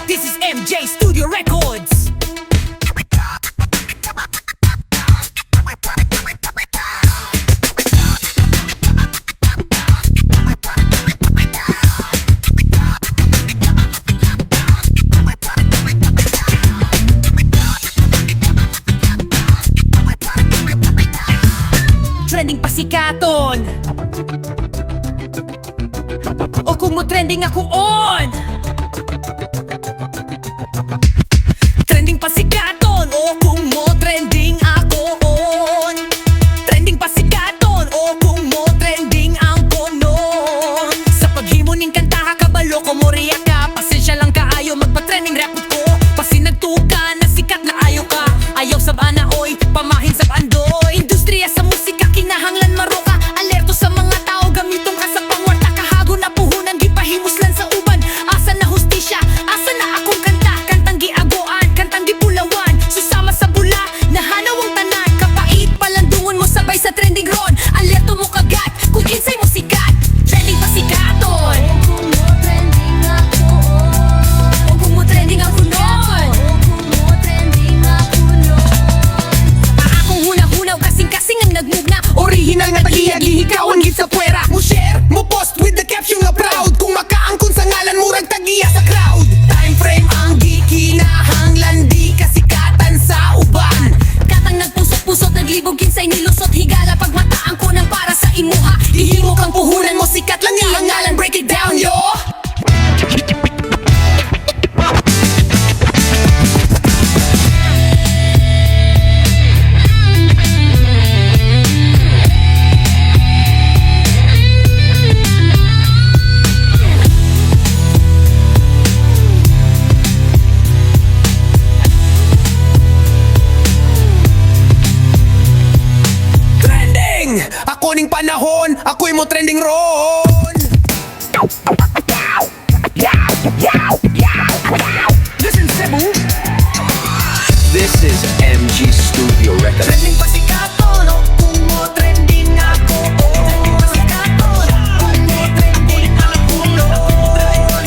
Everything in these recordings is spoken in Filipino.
This is MJ Studio Records. Trending pasikaton, o kung mo trending ako on. Trending pasikaton, o kung mo trending ako on. Trending pasikaton, o kung mo trending ako noon. Sa paghimo ning kanta kabalo ko mo riyak ka. Pasensya lang kaayo magpa-trending rap ko. Pasinagtuka na sikat na ayo ka. Ayaw sab ana oy, pamahin sab andoy. Industriya sa musika kinahanglan maruka. Alerto sa mga tao gamitong ka sa pangwarta. Kahago na puhunan di pahimuslan sa uban. Asa na hustisya, asa na akong kanta. Kantang giagoan, kantang gipulawan. Susama sa bula, nahanaw ang tanan. Kapait palandungon mo sabay sa trending ron. Alerto mo kagat, kung kinsay mo sikat. Trending pasikaton, Kung mo trending ako o kung mo trending ako noon. Kung mo trending ako Akong huna-hunaw kasing-kasing ang nagmugna. Original nga tagiyag ihikawan gid sa puwera. Mo share, mo post with the caption nga proud. Kung makaangkon sa ngalan murag tagiya sa crowd. Time frame ang gikinahanglan, di kasikatan sa uban. Katang nagpusot-pusot, naglibog kinsay nilusot. Higala pagmataan ko ng para sa imuha. Ihimo kang puhunan mo sikat lang iyang ngalan. Break it down yo. Trending! Ako ning panahon, ako'y mo trending ron. Listen Cebu. This is MG Studio Records. Trending pasikaton, o kung mo trending ako. Trending pasikaton, kung mo trending ako noon.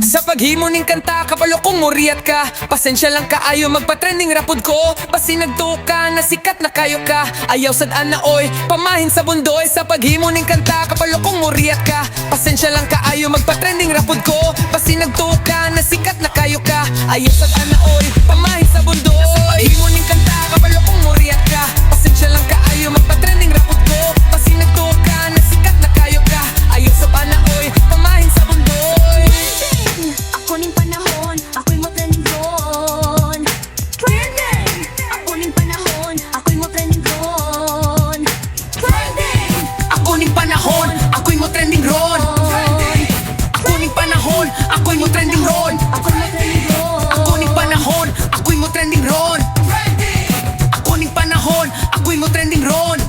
Sa paghimo ning kanta, kapalo kong muriyat ka. Pasensya lang kaayo magpa-trending rapod ko. Pasinagto ka, na sikat na kayo ka. Ayaw sadaan na oy, pamahin sa bundoy. Sa paghimo ning kanta, kapalo kong muriyat ka. Pasensya lang kaayo magpa-trending rapod ko. Pasinagto ka, na sikat na kayo ka. Ayaw sadaan na oy, pamahin sa bundoy. Sa paghimo ning kanta, kapalo kong muriyat ka. Pasensya lang kaayo magpa-trending rapod ko. Pasinagto ka, na sikat na kayo ka. Ayaw sadaan na oy, pamahin sa bundoy. Ako ning panahon, ako'y mo trending ron. Trending! Ako ning panahon, ako'y mo trending ron. Trending! Ako ning panahon, ako'y mo trending ron. Ako ning panahon, ako'y mo trending ron. Ako'y mo trending ron. Ako ning panahon, ako'y mo trending ron. Ako ning panahon, ako'y mo trending ron.